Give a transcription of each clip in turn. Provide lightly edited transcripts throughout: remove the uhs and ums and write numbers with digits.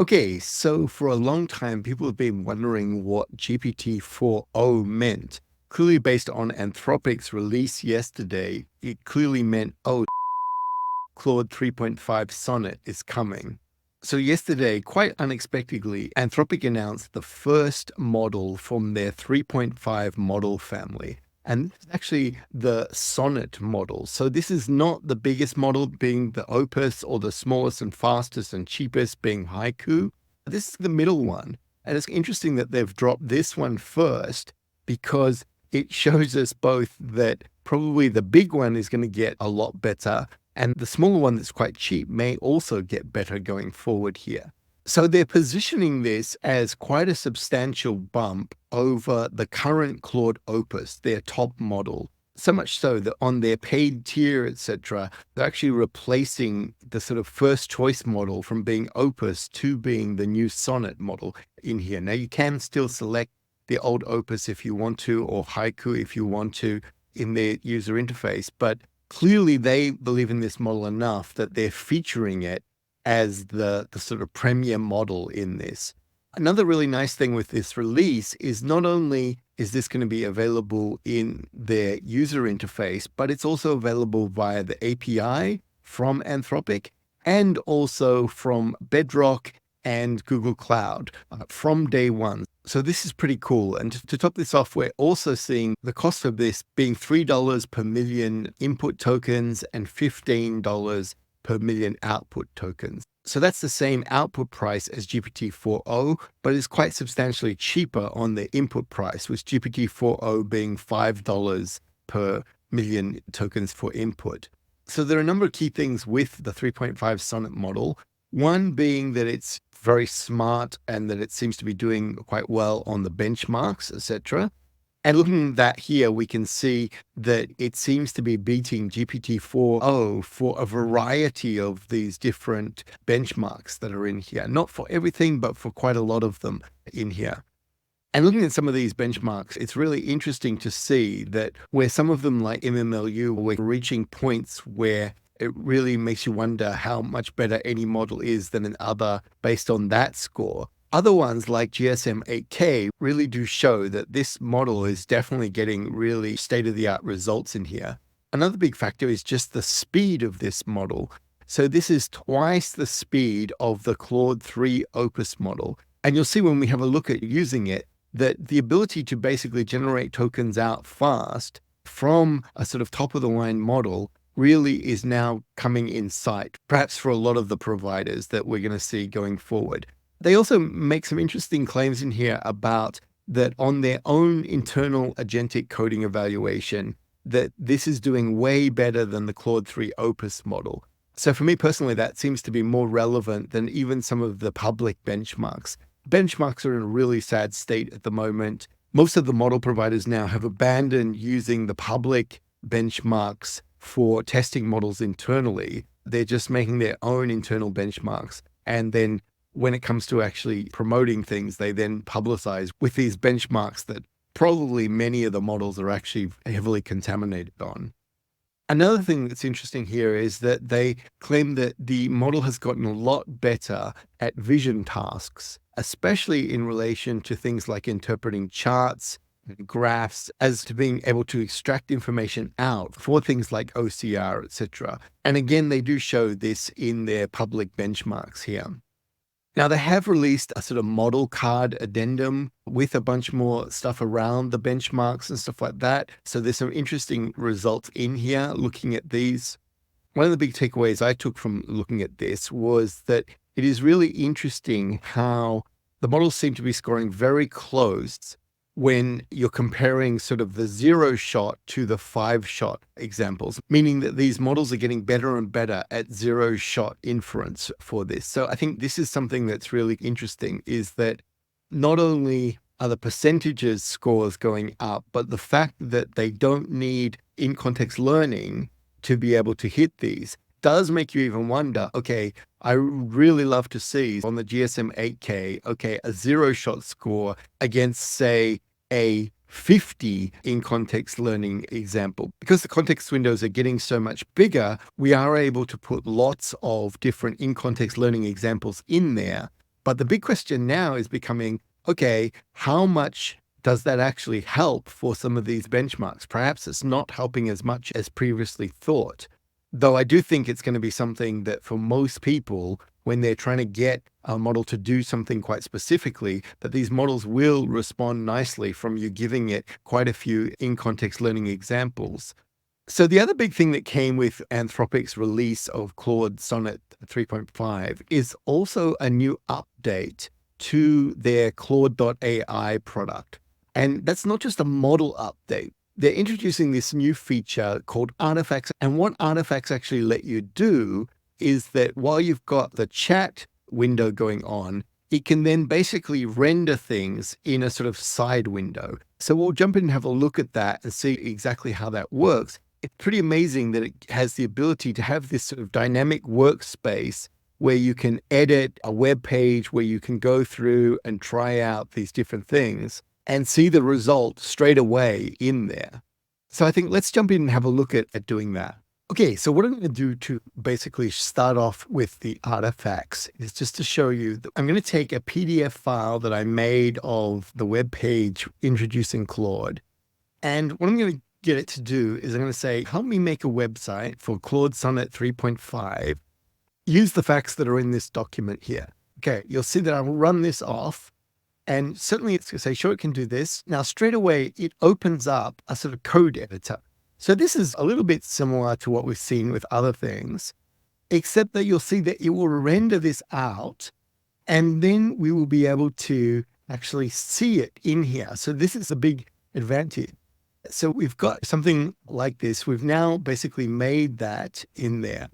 Okay, so for a long time, people have been wondering what GPT-4o meant. Clearly, based on Anthropic's release yesterday, it clearly meant, oh, Claude 3.5 Sonnet is coming. So, yesterday, quite unexpectedly, Anthropic announced the first model from their 3.5 model family. And this is actually the Sonnet model. So, this is not the biggest model being the Opus or the smallest and fastest and cheapest being Haiku. This is the middle one. And it's interesting that they've dropped this one first because it shows us both that probably the big one is going to get a lot better and the smaller one that's quite cheap may also get better going forward here. So they're positioning this as quite a substantial bump over the current Claude Opus, their top model. So much so that on their paid tier, etc., they're actually replacing the sort of first choice model from being Opus to being the new Sonnet model in here. Now you can still select the old Opus if you want to, or Haiku if you want to in their user interface, but clearly they believe in this model enough that they're featuring it as the sort of premier model in this. Another really nice thing with this release is not only is this going to be available in their user interface, but it's also available via the API from Anthropic and also from Bedrock and Google Cloud from day one. So this is pretty cool. And to top this off, we're also seeing the cost of this being $3 per million input tokens and $15 per million output tokens. So that's the same output price as GPT-4o, but it's quite substantially cheaper on the input price, with GPT-4o being $5 per million tokens for input. So there are a number of key things with the 3.5 Sonnet model. One being that it's very smart and that it seems to be doing quite well on the benchmarks, etc. And looking at that here, we can see that it seems to be beating GPT-4o for a variety of these different benchmarks that are in here. Not for everything, but for quite a lot of them in here. And looking at some of these benchmarks, it's really interesting to see that where some of them, like MMLU, were reaching points where it really makes you wonder how much better any model is than another based on that score. Other ones like GSM-8K really do show that this model is definitely getting really state-of-the-art results in here. Another big factor is just the speed of this model. So this is twice the speed of the Claude 3 Opus model. And you'll see when we have a look at using it, that the ability to basically generate tokens out fast from a sort of top-of-the-line model really is now coming in sight, perhaps for a lot of the providers that we're going to see going forward. They also make some interesting claims in here about that on their own internal agentic coding evaluation, that this is doing way better than the Claude 3 Opus model. So for me personally, that seems to be more relevant than even some of the public benchmarks. Benchmarks are in a really sad state at the moment. Most of the model providers now have abandoned using the public benchmarks for testing models internally. They're just making their own internal benchmarks. And then when it comes to actually promoting things, they then publicize with these benchmarks that probably many of the models are actually heavily contaminated on. Another thing that's interesting here is that they claim that the model has gotten a lot better at vision tasks, especially in relation to things like interpreting charts, graphs, as to being able to extract information out for things like OCR, etc. And again, they do show this in their public benchmarks here. Now, they have released a sort of model card addendum with a bunch more stuff around the benchmarks and stuff like that. So there's some interesting results in here looking at these. One of the big takeaways I took from looking at this was that it is really interesting how the models seem to be scoring very close when you're comparing sort of the 0-shot to the 5-shot examples, meaning that these models are getting better and better at 0-shot inference for this. So I think this is something that's really interesting, is that not only are the percentages scores going up, but the fact that they don't need in-context learning to be able to hit these does make you even wonder, okay, I really love to see on the GSM-8K, okay, a 0-shot score against, say, a 50 in context learning example. Because the context windows are getting so much bigger, we are able to put lots of different in context learning examples in there. But the big question now is becoming, okay, how much does that actually help for some of these benchmarks? Perhaps it's not helping as much as previously thought. Though I do think it's going to be something that for most people, when they're trying to get a model to do something quite specifically, that these models will respond nicely from you giving it quite a few in-context learning examples. So the other big thing that came with Anthropic's release of Claude Sonnet 3.5 is also a new update to their Claude.ai product. And that's not just a model update. They're introducing this new feature called artifacts. And what artifacts actually let you do is that while you've got the chat window going on, it can then basically render things in a sort of side window. So we'll jump in and have a look at that and see exactly how that works. It's pretty amazing that it has the ability to have this sort of dynamic workspace where you can edit a web page, where you can go through and try out these different things and see the result straight away in there. So I think let's jump in and have a look at doing that. Okay, so what I'm going to do to basically start off with the artifacts is just to show you that I'm going to take a PDF file that I made of the web page introducing Claude. And what I'm going to get it to do is I'm going to say, help me make a website for Claude Sonnet 3.5. Use the facts that are in this document here. Okay, you'll see that I'll run this off. And certainly it's going to say, sure, it can do this. Now, straight away, it opens up a sort of code editor. So this is a little bit similar to what we've seen with other things, except that you'll see that it will render this out, and then we will be able to actually see it in here. So this is a big advantage. So we've got something like this. We've now basically made that in there.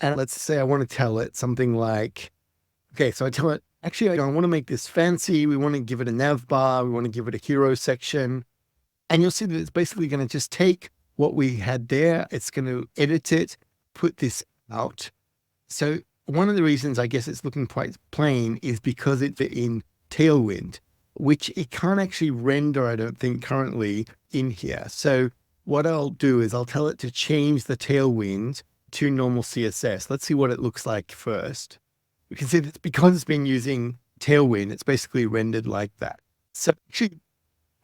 And let's say I want to tell it something like, okay, so I tell it, actually, I want to make this fancy. We want to give it a nav bar. We want to give it a hero section. And you'll see that it's basically going to just take what we had there. It's going to edit it, put this out. So one of the reasons I guess it's looking quite plain is because it's in Tailwind, which it can't actually render, I don't think, currently in here. So what I'll do is I'll tell it to change the Tailwind to normal CSS. Let's see what it looks like first. We can see that because it's been using Tailwind, it's basically rendered like that. So actually,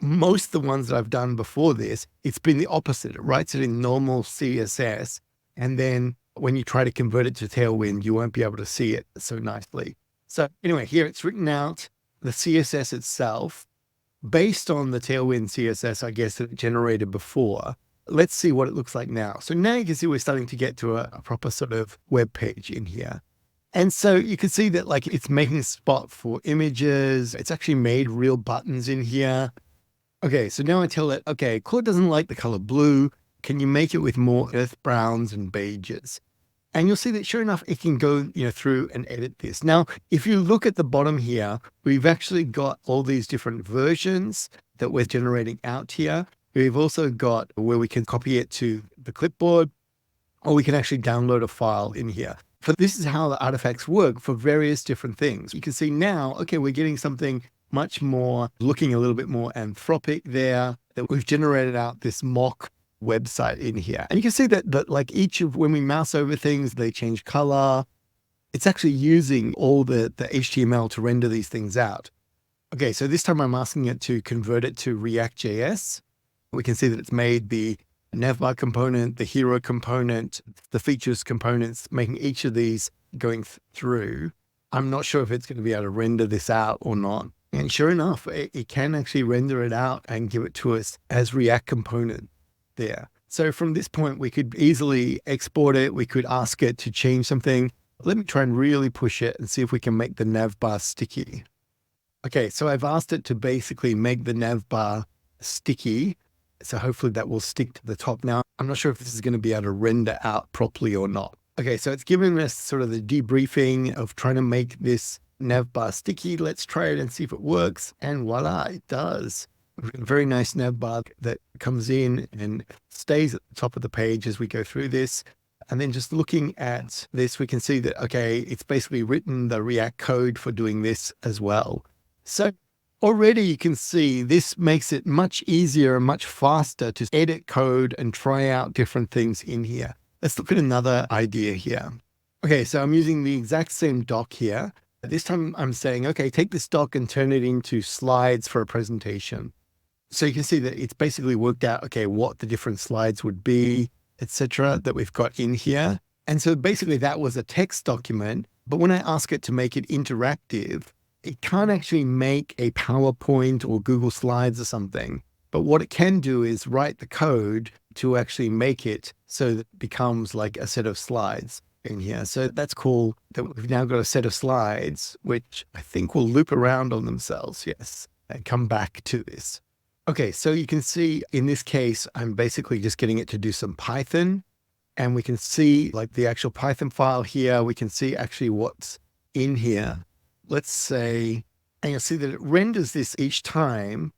most of the ones that I've done before this, it's been the opposite. It writes it in normal CSS. And then when you try to convert it to Tailwind, you won't be able to see it so nicely. So anyway, here it's written out the CSS itself based on the Tailwind CSS, I guess, that it generated before. Let's see what it looks like now. So now you can see we're starting to get to a proper sort of web page in here. And so you can see that like it's making a spot for images. It's actually made real buttons in here. Okay, so now I tell it, okay, Claude doesn't like the color blue. Can you make it with more earth browns and beiges? And you'll see that sure enough, it can go, through and edit this. Now, if you look at the bottom here, we've actually got all these different versions that we're generating out here. We've also got where we can copy it to the clipboard, or we can actually download a file in here. So this is how the artifacts work for various different things. You can see now, okay, we're getting something much more, looking a little bit more Anthropic there, that we've generated out this mock website in here. And you can see that like each of, when we mouse over things, they change color. It's actually using all the HTML to render these things out. Okay, so this time I'm asking it to convert it to React.js. We can see that it's made the navbar component, the hero component, the features components, making each of these going through. I'm not sure if it's going to be able to render this out or not. And sure enough, it can actually render it out and give it to us as React component there. So from this point, we could easily export it. We could ask it to change something. Let me try and really push it and see if we can make the navbar sticky. Okay, so I've asked it to basically make the navbar sticky. So hopefully that will stick to the top. Now, I'm not sure if this is going to be able to render out properly or not. Okay, so it's giving us sort of the debriefing of trying to make this navbar sticky. Let's try it and see if it works. And voila, it does. We've got a very nice navbar that comes in and stays at the top of the page as we go through this. And then just looking at this, we can see that, okay, it's basically written the React code for doing this as well. So already you can see this makes it much easier and much faster to edit code and try out different things in here. Let's look at another idea here. Okay, so I'm using the exact same doc here. This time I'm saying, okay, take this doc and turn it into slides for a presentation. So you can see that it's basically worked out, okay, what the different slides would be, etc., that we've got in here. And so basically that was a text document, but when I ask it to make it interactive, it can't actually make a PowerPoint or Google Slides or something. But what it can do is write the code to actually make it so that it becomes like a set of slides in here. So that's cool that we've now got a set of slides, which I think will loop around on themselves. Yes, and come back to this. Okay, so you can see in this case, I'm basically just getting it to do some Python, and we can see like the actual Python file here. We can see actually what's in here. Let's say, and you'll see that it renders this each time,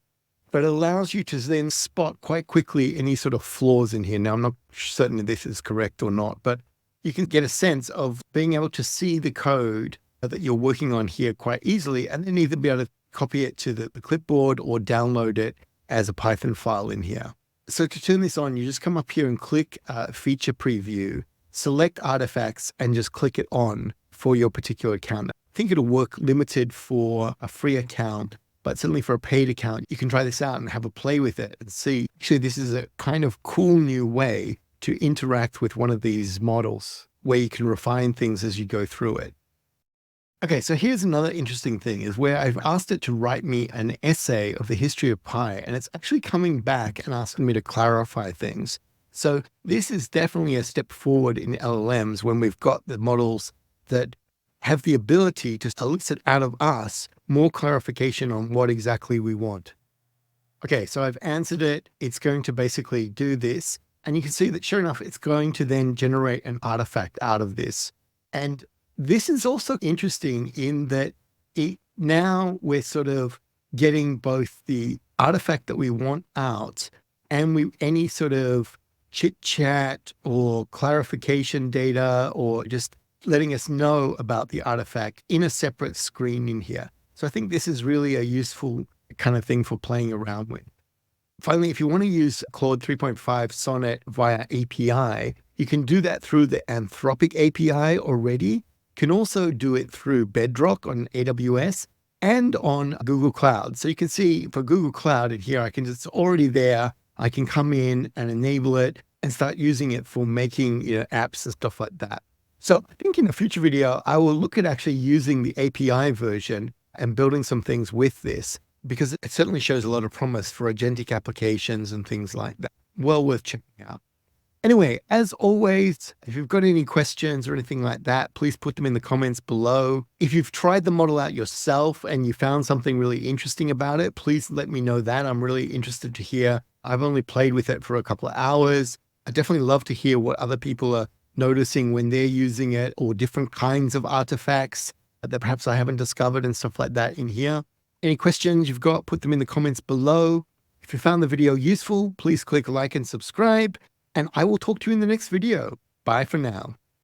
but it allows you to then spot quite quickly any sort of flaws in here. Now, I'm not certain if this is correct or not, but you can get a sense of being able to see the code that you're working on here quite easily, and then either be able to copy it to the clipboard or download it as a Python file in here. So to turn this on, you just come up here and click Feature Preview, select Artifacts, and just click it on for your particular account. I think it'll work limited for a free account, but certainly for a paid account, you can try this out and have a play with it and see. Actually, this is a kind of cool new way to interact with one of these models where you can refine things as you go through it. Okay, so here's another interesting thing is where I've asked it to write me an essay of the history of pi, and it's actually coming back and asking me to clarify things. So this is definitely a step forward in LLMs when we've got the models that have the ability to elicit out of us more clarification on what exactly we want. Okay, so I've answered it. It's going to basically do this. And you can see that sure enough, it's going to then generate an artifact out of this. And this is also interesting in that now we're sort of getting both the artifact that we want out and any sort of chit chat or clarification data or just letting us know about the artifact in a separate screen in here. So I think this is really a useful kind of thing for playing around with. Finally, if you want to use Claude 3.5 Sonnet via API, you can do that through the Anthropic API already. You can also do it through Bedrock on AWS and on Google Cloud. So you can see for Google Cloud in here, it's already there. I can come in and enable it and start using it for making apps and stuff like that. So I think in a future video, I will look at actually using the API version and building some things with this, because it certainly shows a lot of promise for agentic applications and things like that. Well worth checking out. Anyway, as always, if you've got any questions or anything like that, please put them in the comments below. If you've tried the model out yourself and you found something really interesting about it, please let me know that. I'm really interested to hear. I've only played with it for a couple of hours. I definitely love to hear what other people are noticing when they're using it, or different kinds of artifacts that perhaps I haven't discovered and stuff like that in here. Any questions you've got, put them in the comments below. If you found the video useful, please click like and subscribe, and I will talk to you in the next video. Bye for now.